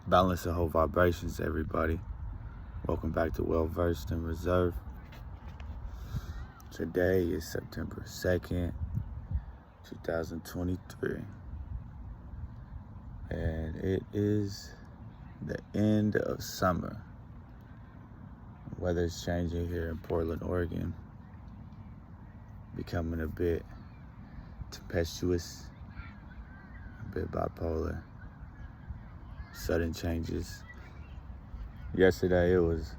Balance the whole vibrations, everybody. Welcome back to Well Versed in Reserve. Today is September 2nd, 2023. And it is the end of summer. Weather's changing here in Portland, Oregon. Becoming a bit tempestuous, a bit bipolar. Sudden changes. Yesterday it was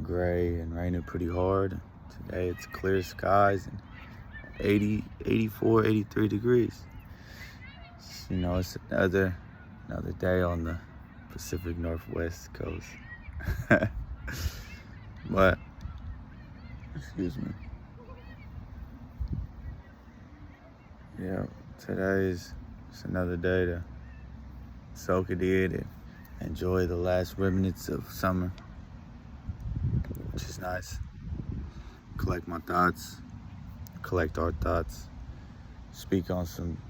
gray and raining pretty hard. Today it's clear skies and 80, 84, 83 degrees. You know, it's another day on the Pacific Northwest coast. But, excuse me. Yeah, today is just another day to soak it in and enjoy the last remnants of summer, which is nice. Collect my thoughts, collect our thoughts, speak on some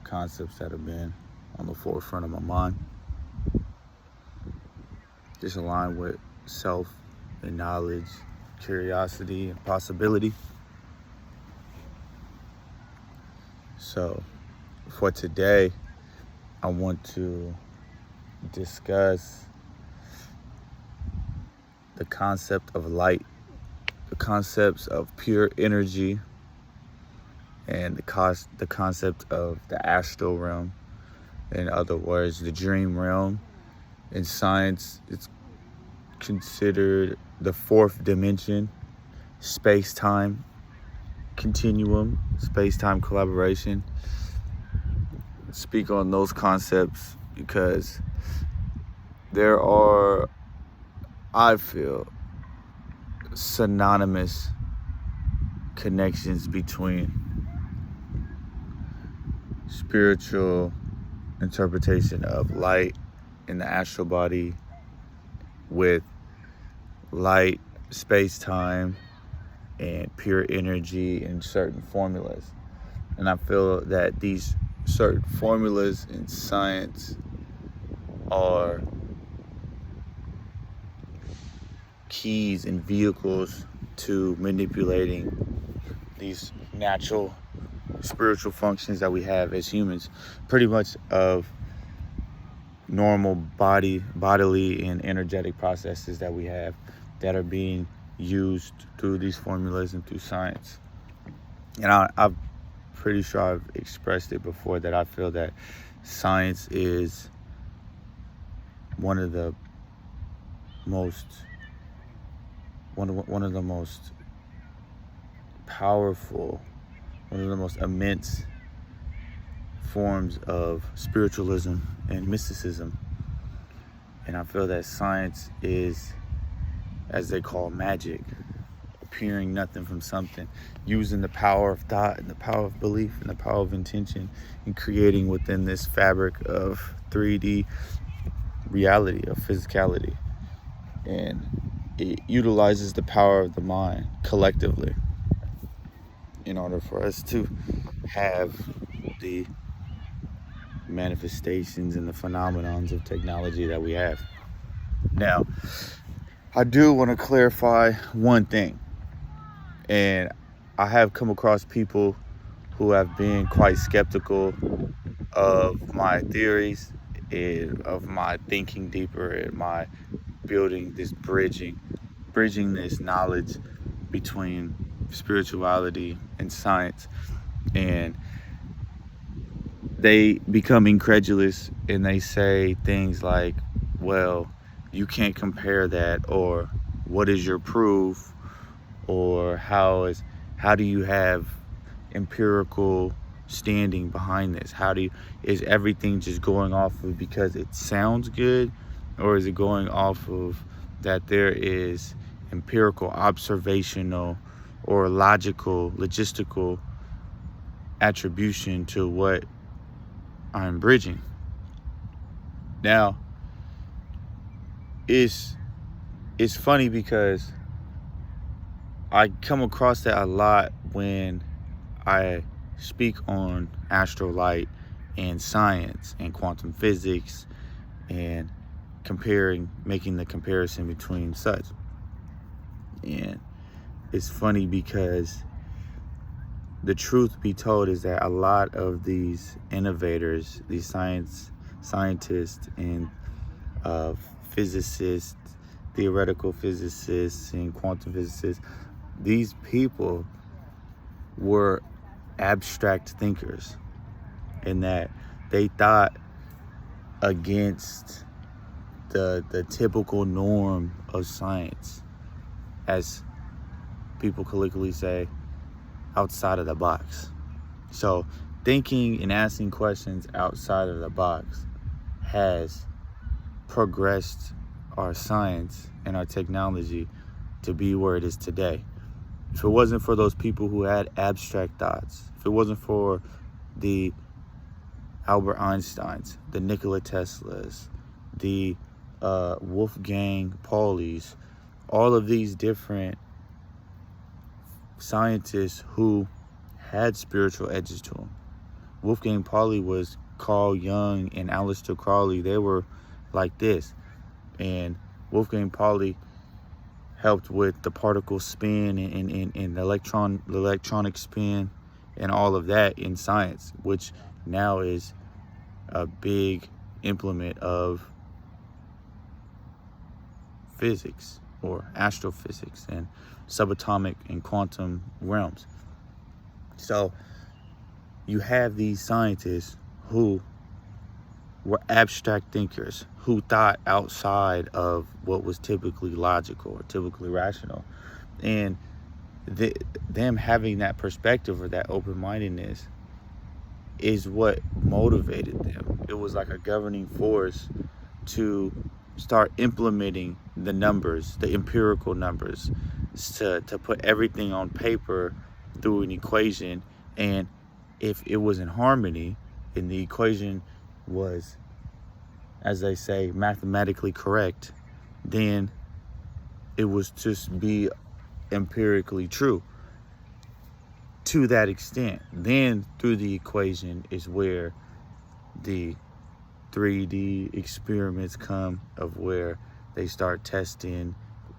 concepts that have been on the forefront of my mind. Just align with self and knowledge, curiosity and possibility. So for today, I want to discuss the concept of light, the concepts of pure energy, and the concept of the astral realm. In other words, the dream realm. In science, it's considered the fourth dimension, space-time continuum, space-time collaboration. Speak on those concepts because there are, I feel, synonymous connections between spiritual interpretation of light in the astral body with light, space-time, and pure energy in certain formulas. And I feel that these certain formulas in science are keys and vehicles to manipulating these natural spiritual functions that we have as humans, pretty much of normal bodily and energetic processes that we have that are being used through these formulas and through science. And I'm pretty sure I've expressed it before that I feel that science is one of the most powerful, one of the most immense forms of spiritualism and mysticism. And I feel that science is, as they call, magic, appearing nothing from something, using the power of thought and the power of belief and the power of intention and creating within this fabric of 3D reality, of physicality. And it utilizes the power of the mind collectively in order for us to have the manifestations and the phenomenons of technology that we have. Now, I do want to clarify one thing. And I have come across people who have been quite skeptical of my theories and of my thinking deeper and my building this bridging this knowledge between spirituality and science. And they become incredulous and they say things like, well, you can't compare that, or what is your proof, or how do you have empirical standing behind this? Is everything just going off of because it sounds good, or is it going off of that there is empirical, observational, or logistical attribution to what I'm bridging? Now, it's funny because I come across that a lot when I speak on astral light and science and quantum physics and making the comparison between such. And it's funny because the truth be told is that a lot of these innovators, these scientists and physicists, theoretical physicists and quantum physicists, these people were abstract thinkers, in that they thought against the typical norm of science, as people colloquially say, outside of the box. So thinking and asking questions outside of the box has progressed our science and our technology to be where it is today. If it wasn't for those people who had abstract thoughts, if it wasn't for the Albert Einsteins, the Nikola Teslas, the Wolfgang Paulis, all of these different scientists who had spiritual edges to them. Wolfgang Pauli was Carl Jung and Aleister Crowley. They were like this. And Wolfgang Pauli helped with the particle spin and the electronic spin and all of that in science, which now is a big implement of physics or astrophysics and subatomic and quantum realms. So you have these scientists who were abstract thinkers, who thought outside of what was typically logical or typically rational. And them having that perspective or that open-mindedness is what motivated them. It was like a governing force to start implementing the numbers, the empirical numbers, to put everything on paper through an equation. And if it was in harmony and the equation was, as they say, mathematically correct, then it was just be empirically true to that extent. Then through the equation is where the 3D experiments come, of where they start testing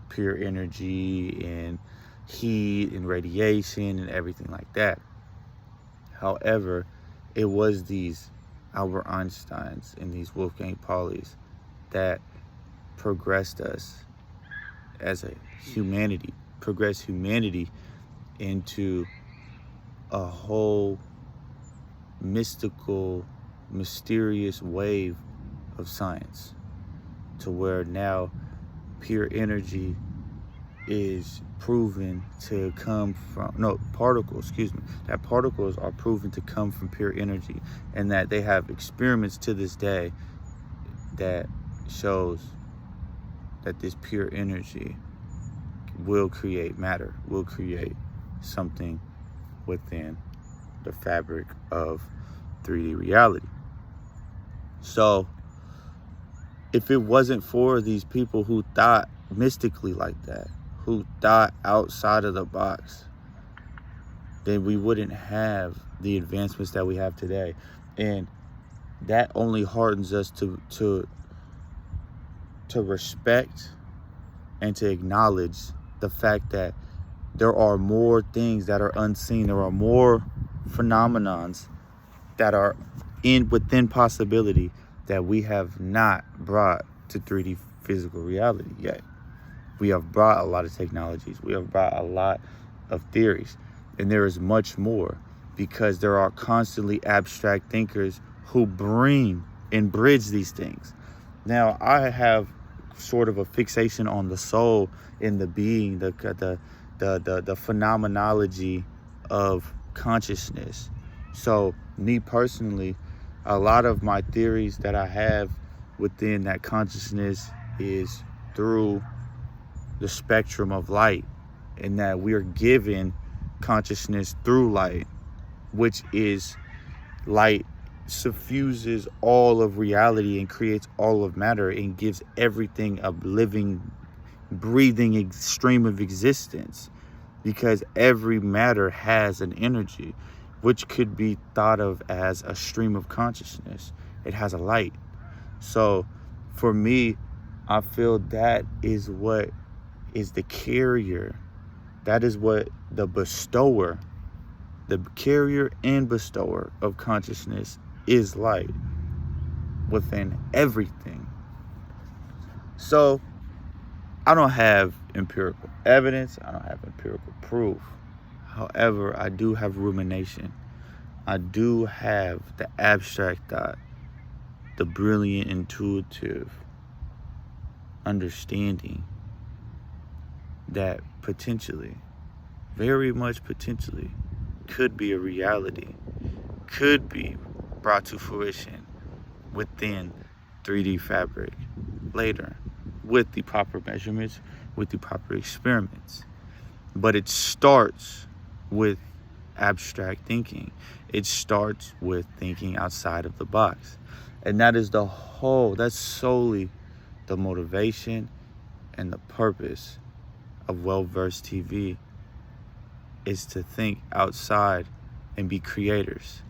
pure energy and heat and radiation and everything like that. However, it was these Albert Einsteins and these Wolfgang Paulis that progressed us as a humanity, progressed humanity into a whole mystical, mysterious wave of science, to where now pure energy is proven to come from, that particles are proven to come from pure energy, and that they have experiments to this day that shows that this pure energy will create matter, will create something within the fabric of 3D reality. So if it wasn't for these people who thought mystically like that, who thought outside of the box, then we wouldn't have the advancements that we have today. And that only hardens us to respect and to acknowledge the fact that there are more things that are unseen. There are more phenomenons that are within possibility that we have not brought to 3D physical reality yet. We have brought a lot of technologies. We have brought a lot of theories. And there is much more, because there are constantly abstract thinkers who bring and bridge these things. Now, I have sort of a fixation on the soul and the being, the phenomenology of consciousness. So me personally, a lot of my theories that I have within that consciousness is through the spectrum of light, and that we are given consciousness through light, which is light suffuses all of reality and creates all of matter and gives everything a living, breathing stream of existence, because every matter has an energy, which could be thought of as a stream of consciousness. It has a light. So for me, I feel that is what is the carrier. That is what the bestower, the carrier and bestower of consciousness is like within everything. So I don't have empirical evidence. I don't have empirical proof. However, I do have rumination. I do have the abstract thought, the brilliant, intuitive understanding that potentially, very much potentially, could be a reality, could be brought to fruition within 3D fabric later, with the proper measurements, with the proper experiments. But it starts with abstract thinking. It starts with thinking outside of the box. And that is that's solely the motivation and the purpose of Well-Versed TV, is to think outside and be creators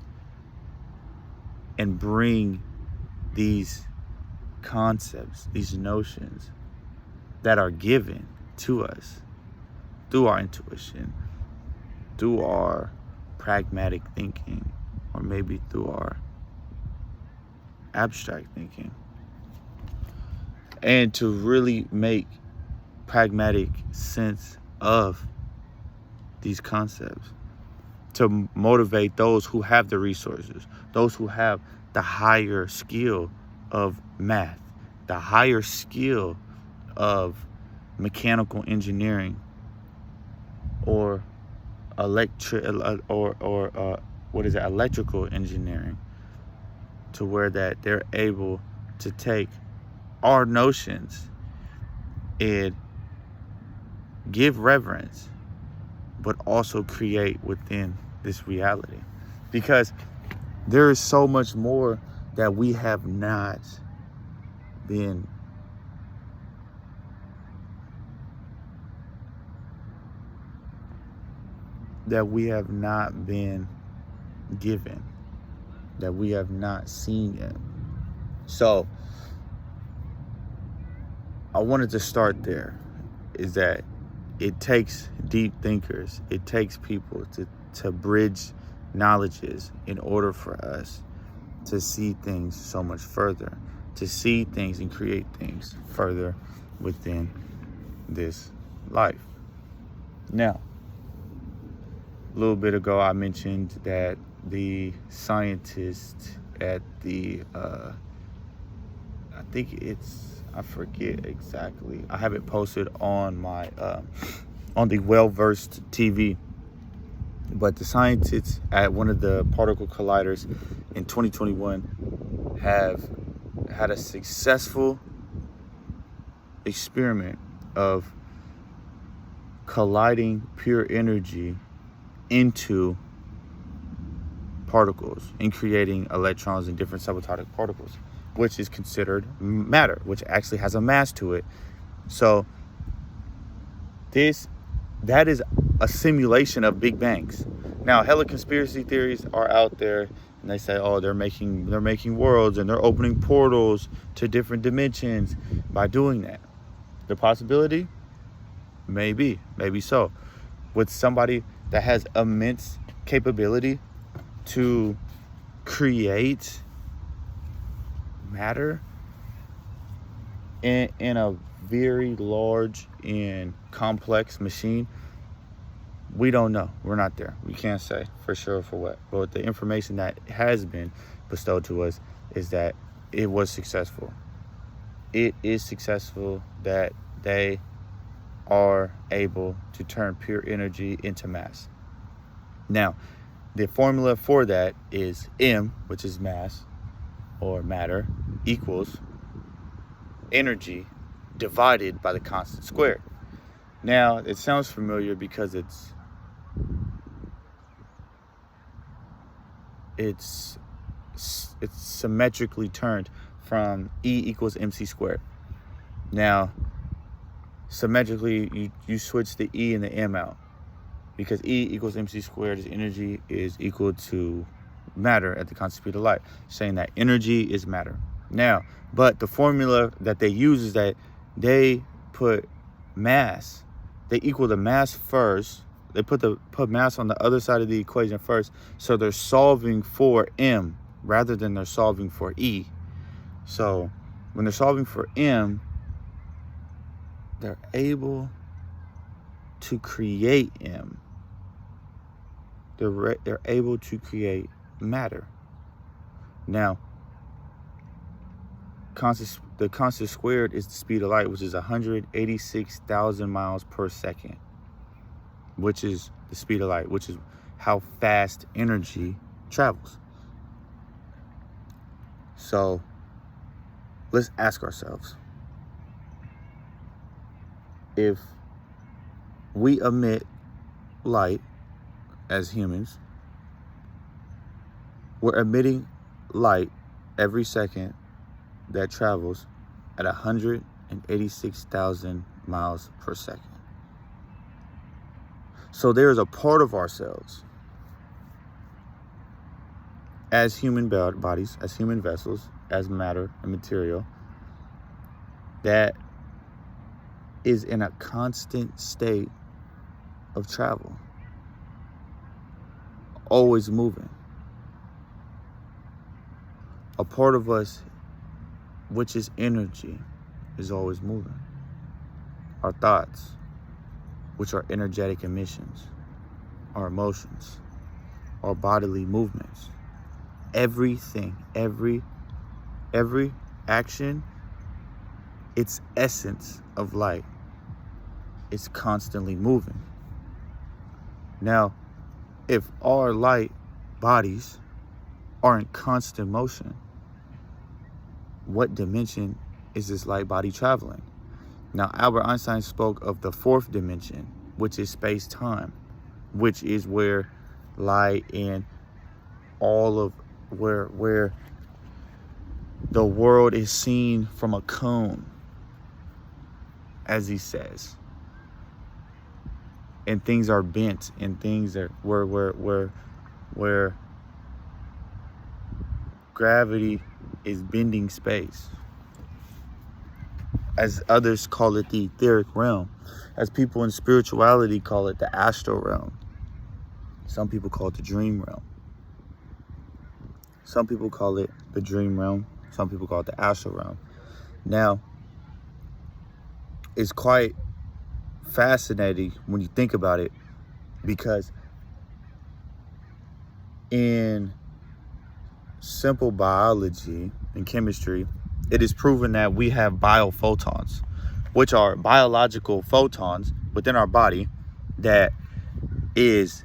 and bring these concepts, these notions that are given to us through our intuition, through our pragmatic thinking, or maybe through our abstract thinking, and to really make pragmatic sense of these concepts, to motivate those who have the resources, those who have the higher skill of math, the higher skill of mechanical engineering, or electrical engineering, to where that they're able to take our notions and give reverence, but also create within this reality. Because there is so much more that we have not been given, that we have not seen yet. So I wanted to start there, is that it takes deep thinkers, it takes people to bridge knowledges in order for us to see things so much further, to see things and create things further within this life. Now, a little bit ago, I mentioned that the scientist at the, I forget exactly. I have it posted on my, on the Well-Versed TV. But the scientists at one of the particle colliders in 2021 have had a successful experiment of colliding pure energy into particles and creating electrons and different subatomic particles, which is considered matter, which actually has a mass to it. So that is a simulation of Big Bangs. Now, hella conspiracy theories are out there, and they say, oh, they're making worlds and they're opening portals to different dimensions by doing that. The possibility? Maybe so. With somebody that has immense capability to create matter in a very large and complex machine, we don't know. We're not there. We can't say for sure for what. But the information that has been bestowed to us is that it was successful. It is successful that they are able to turn pure energy into mass. Now, the formula for that is M, which is mass or matter, equals energy divided by the constant squared. Now, it sounds familiar because it's symmetrically turned from E equals mc squared. Now, symmetrically, you switch the E and the M out, because E equals mc squared is energy is equal to matter at the constant speed of light, saying that energy is matter. Now, but the formula that they use is that they put mass, they equal the mass first. They put mass on the other side of the equation first. So they're solving for M rather than they're solving for E. So when they're solving for M, they're able to create M. They're able to create matter. Now, the constant squared is the speed of light, which is 186,000 miles per second, which is the speed of light, which is how fast energy travels. So let's ask ourselves, if we emit light as humans, we're emitting light every second that travels at 186,000 miles per second. So there is a part of ourselves as human bodies, as human vessels, as matter and material, that is in a constant state of travel, always moving. A part of us, which is energy, is always moving. Our thoughts, which are energetic emissions, our emotions, our bodily movements, everything, every action, its essence of light, is constantly moving. Now, if our light bodies are in constant motion, what dimension is this light body traveling? Now, Albert Einstein spoke of the fourth dimension, which is space-time, which is where light and all of where the world is seen from a cone, as he says, and things are bent, and things are where gravity is bending space. As others call it the etheric realm, as people in spirituality call it the astral realm. Some people call it the dream realm. Some people call it the dream realm. Some people call it the astral realm. Now, it's quite fascinating when you think about it, because in simple biology and chemistry, it is proven that we have biophotons, which are biological photons within our body that is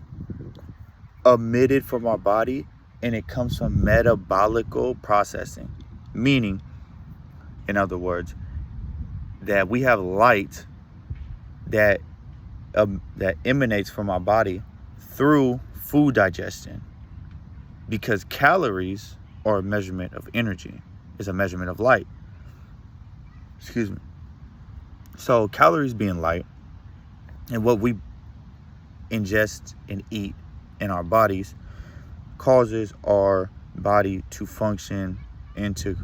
emitted from our body, and it comes from metabolical processing, meaning, in other words, that we have light that emanates from our body through food digestion, because calories are a measurement of energy, is a measurement of light. Excuse me. So calories being light, and what we ingest and eat in our bodies causes our body to function and to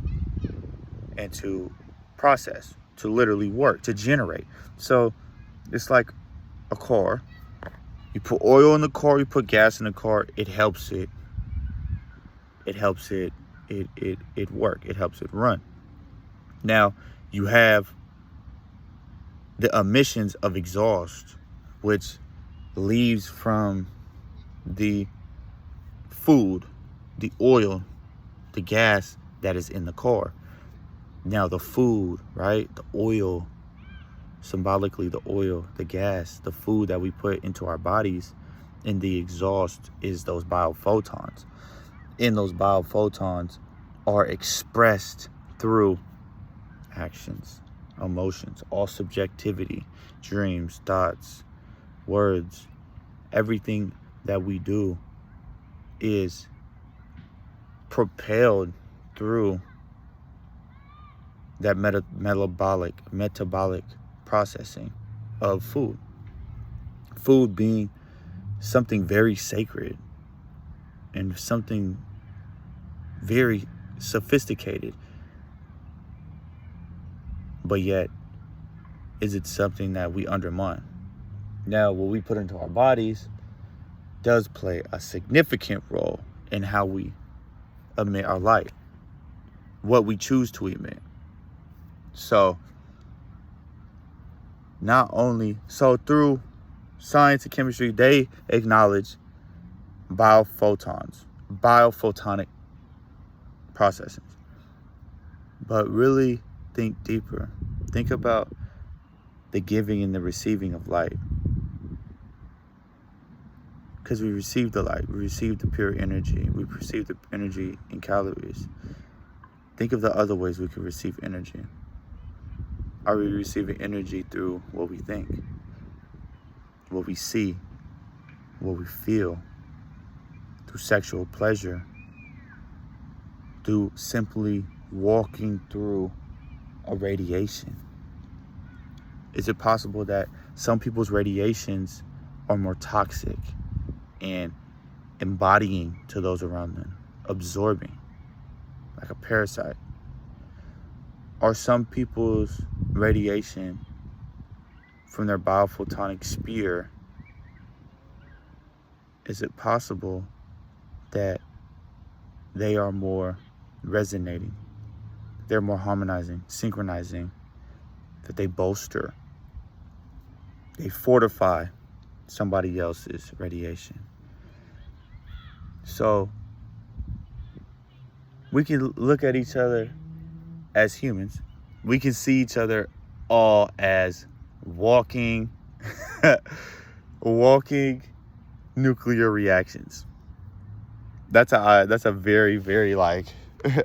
process, to literally work, to generate. So it's like a car. You put oil in the car, you put gas in the car, it helps it work, it helps it run. Now, you have the emissions of exhaust, which leaves from the food, the oil, the gas that is in the car. Now, the food, right? The oil, symbolically the oil, the gas, the food that we put into our bodies, and the exhaust is those biophotons. And those biophotons are expressed through actions, emotions, all subjectivity, dreams, thoughts, words. Everything that we do is propelled through that metabolic processing of food. Food being something very sacred and something very sophisticated. but yet, is it something that we undermine? Now, what we put into our bodies does play a significant role in how we emit our light, what we choose to emit. So, through science and chemistry, they acknowledge biophotonic processes. But really think deeper. Think about the giving and the receiving of light. Because we receive the light, we receive the pure energy, we receive the energy in calories. Think of the other ways we could receive energy. Are we receiving energy through what we think, what we see, what we feel, through sexual pleasure, through simply walking through a radiation? Is it possible that some people's radiations are more toxic and embodying to those around them, absorbing like a parasite? Are some people's radiation from their biophotonic sphere, is it possible that they are more resonating, they're more harmonizing, synchronizing, that they bolster, they fortify somebody else's radiation? So we can look at each other as humans. We can see each other all as walking nuclear reactions. That's a very, very like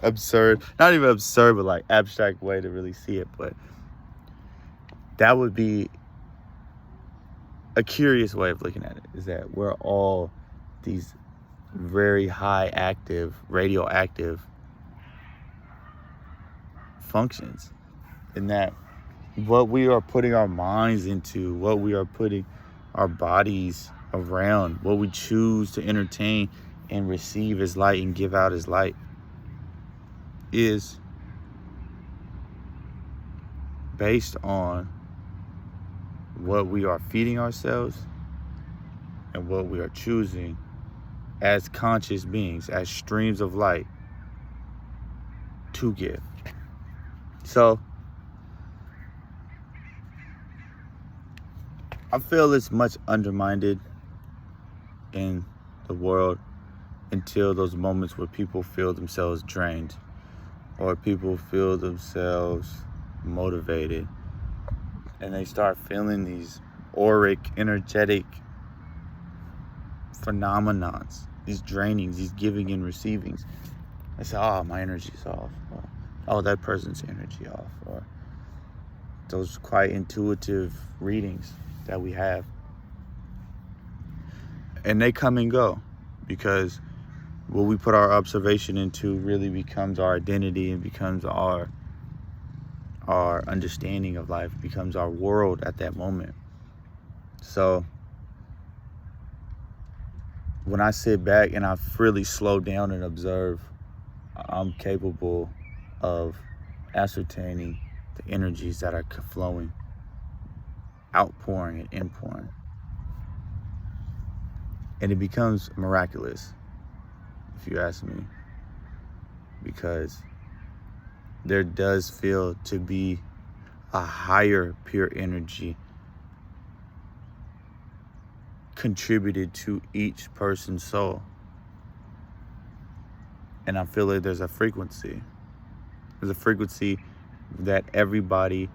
absurd, not even absurd, but like abstract way to really see it. But that would be a curious way of looking at it, is that we're all these very high active, radioactive functions, and that what we are putting our minds into, what we are putting our bodies around, what we choose to entertain and receive as light and give out as light, is based on what we are feeding ourselves and what we are choosing as conscious beings, as streams of light to give. So I feel it's much undermined in the world until those moments where people feel themselves drained or people feel themselves motivated and they start feeling these auric, energetic phenomenons, these drainings, these giving and receivings. They say, oh, my energy's off. Or, oh, that person's energy off. Or those quite intuitive readings that we have. And they come and go because what we put our observation into really becomes our identity and becomes our understanding of life, becomes our world at that moment. So when I sit back and I really slow down and observe, I'm capable of ascertaining the energies that are flowing, outpouring and inpouring. And it becomes miraculous, if you ask me, because there does feel to be a higher pure energy contributed to each person's soul. And I feel like there's a frequency. There's a frequency that everybody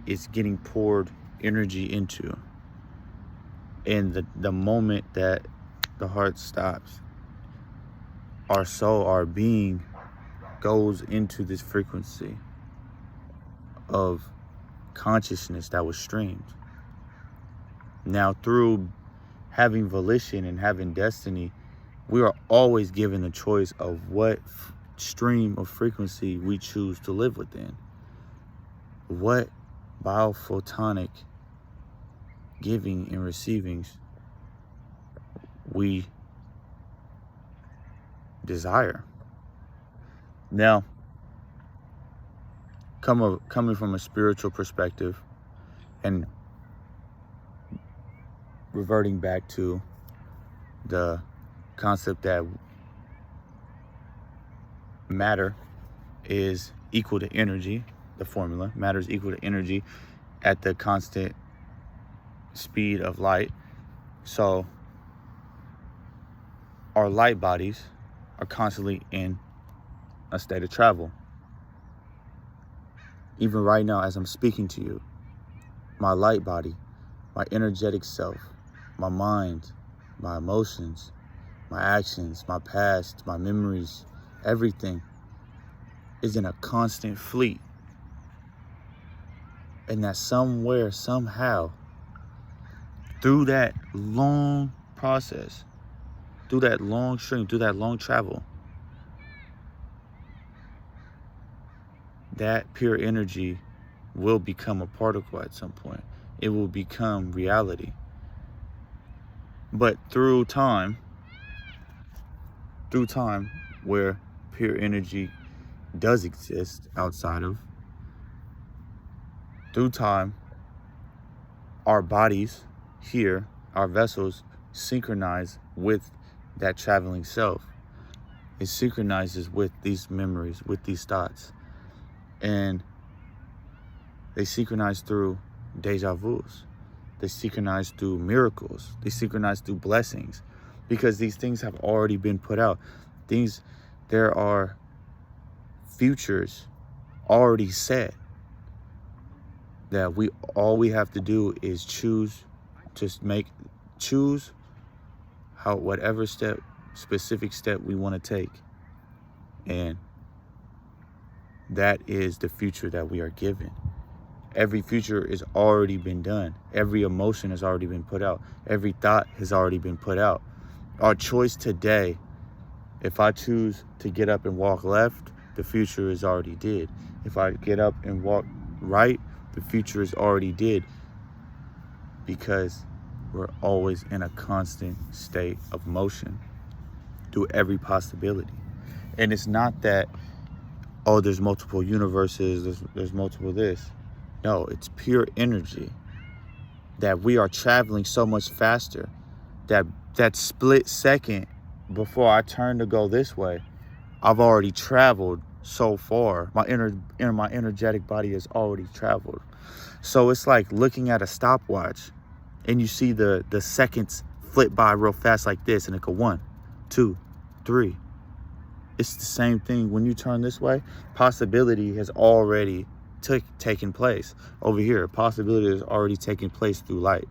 is getting poured energy into. And the moment that the heart stops, our soul, our being, goes into this frequency of consciousness that was streamed. Now, through having volition and having destiny, we are always given the choice of what stream of frequency we choose to live within. What biophotonic giving and receivings we desire. Now, coming from a spiritual perspective and reverting back to the concept that matter is equal to energy, the formula, matter is equal to energy at the constant speed of light. So our light bodies are constantly in a state of travel. Even right now, as I'm speaking to you, my light body, my energetic self, my mind, my emotions, my actions, my past, my memories, everything is in a constant fleet. And that somewhere, somehow, through that long process, through that long stream, through that long travel, that pure energy will become a particle at some point. It will become reality. But through time where pure energy does exist outside of, through time, our bodies here, our vessels, synchronize with that traveling self. It synchronizes with these memories, with these thoughts. And they synchronize through deja vus. They synchronize through miracles. They synchronize through blessings, because these things have already been put out. There are futures already set that all we have to do is choose whatever specific step we want to take. And that is the future that we are given. Every future has already been done. Every emotion has already been put out. Every thought has already been put out. Our choice today, if I choose to get up and walk left, the future is already did. If I get up and walk right, the future is already did. Because we're always in a constant state of motion through every possibility. And it's not that, oh, there's multiple universes, there's multiple this. No, it's pure energy that we are traveling so much faster that split second before I turn to go this way, I've already traveled so far. My energetic body has already traveled. So it's like looking at a stopwatch and you see the seconds flip by real fast like this, and it go 1, 2, 3. It's the same thing when you turn this way. Possibility has already taken place over here. Possibility has already taken place through light,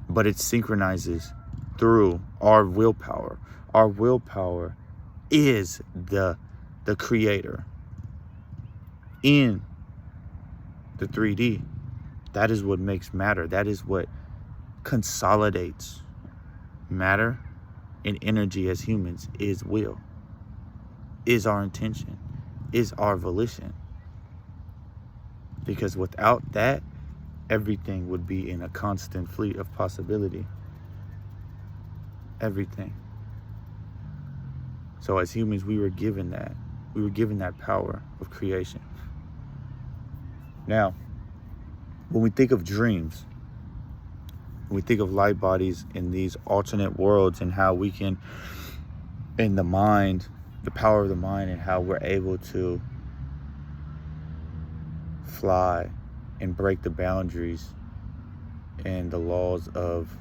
but it synchronizes through our willpower. Our willpower is the creator in the 3D. That is what makes matter. That is what consolidates matter and energy as humans, is will, is our intention, is our volition. Because without that, everything would be in a constant fleet of possibility. Everything. So as humans, we were given that. We were given that power of creation. Now, when we think of dreams, when we think of light bodies in these alternate worlds, and how we can, in the mind, the power of the mind, and how we're able to fly and break the boundaries and the laws of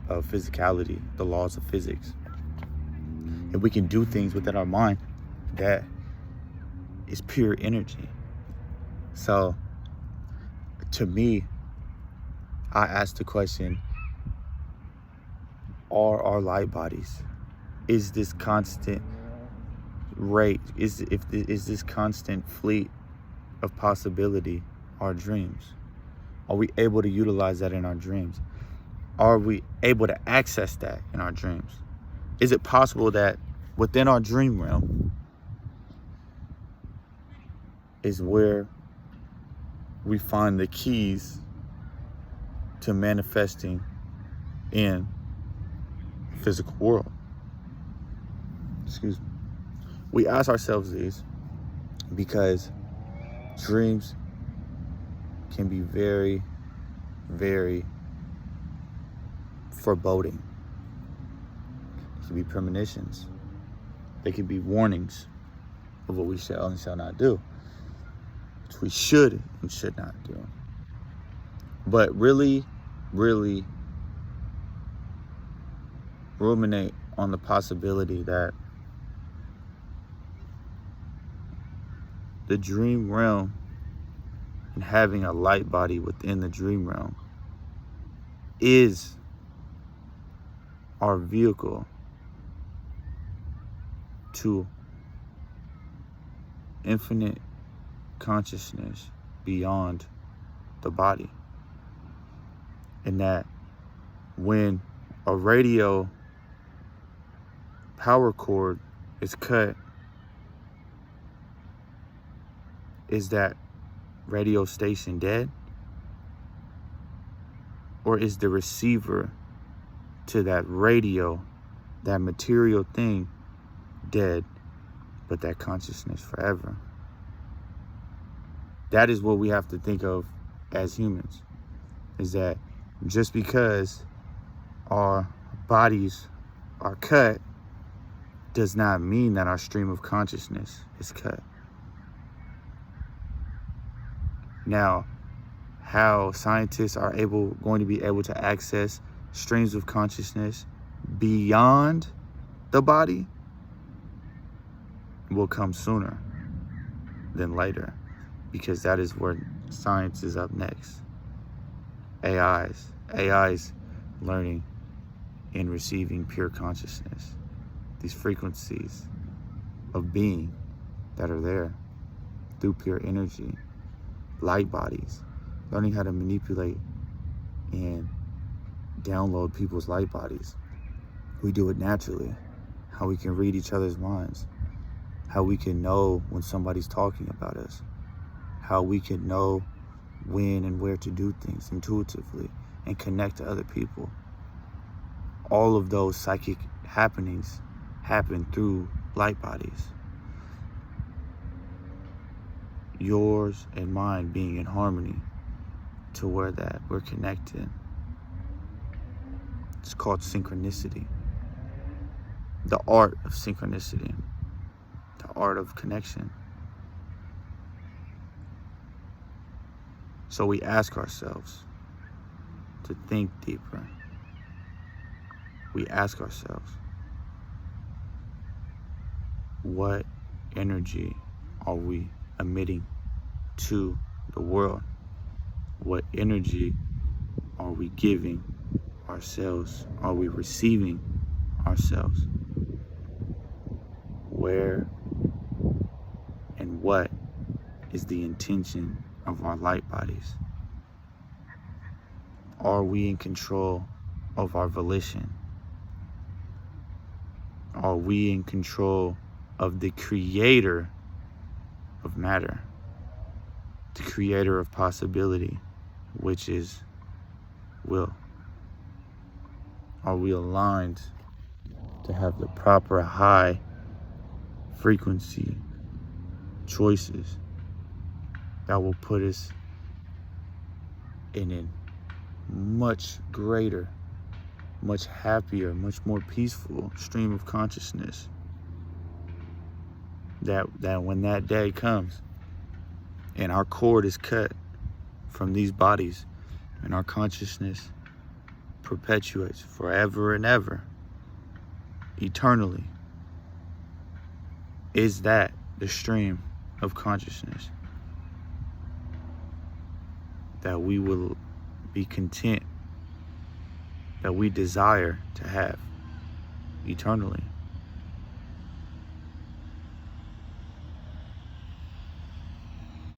physicality, the laws of physics. And we can do things within our mind that is pure energy. So to me, I ask the question, are our light bodies, is this constant rate, is this constant fleet of possibility our dreams? Are we able to utilize that in our dreams? Are we able to access that in our dreams? Is it possible that within our dream realm is where we find the keys to manifesting in physical world. Excuse me. We ask ourselves these because dreams can be very, very foreboding. They can be premonitions. They can be warnings of what we shall and shall not do, which we should and should not do. But really, really ruminate on the possibility that the dream realm and having a light body within the dream realm is our vehicle to infinite consciousness beyond the body. And that when a radio power cord is cut, is that radio station dead? Or is the receiver to that radio, that material thing, dead, but that consciousness forever? That is what we have to think of as humans, is that just because our bodies are cut does not mean that our stream of consciousness is cut. Now, how scientists are going to be able to access streams of consciousness beyond the body will come sooner than later, because that is where science is up next. AIs learning and receiving pure consciousness, these frequencies of being that are there through pure energy, light bodies, learning how to manipulate and download people's light bodies. We do it naturally, how we can read each other's minds, how we can know when somebody's talking about us, how we can know when and where to do things intuitively and connect to other people. All of those psychic happenings happen through light bodies. Yours and mine being in harmony to where that we're connected. It's called synchronicity. The art of synchronicity. The art of connection. So we ask ourselves to think deeper. We ask ourselves, what energy are we emitting to the world? What energy are we giving ourselves? Are we receiving ourselves? Where and what is the intention of our light bodies? Are we in control of our volition? Are we in control of the creator of matter, the creator of possibility, which is will? Are we aligned to have the proper high frequency choices that will put us in a much greater, much happier, much more peaceful stream of consciousness? That when that day comes and our cord is cut from these bodies and our consciousness perpetuates forever and ever, eternally, is that the stream of consciousness that we will be content, that we desire to have eternally?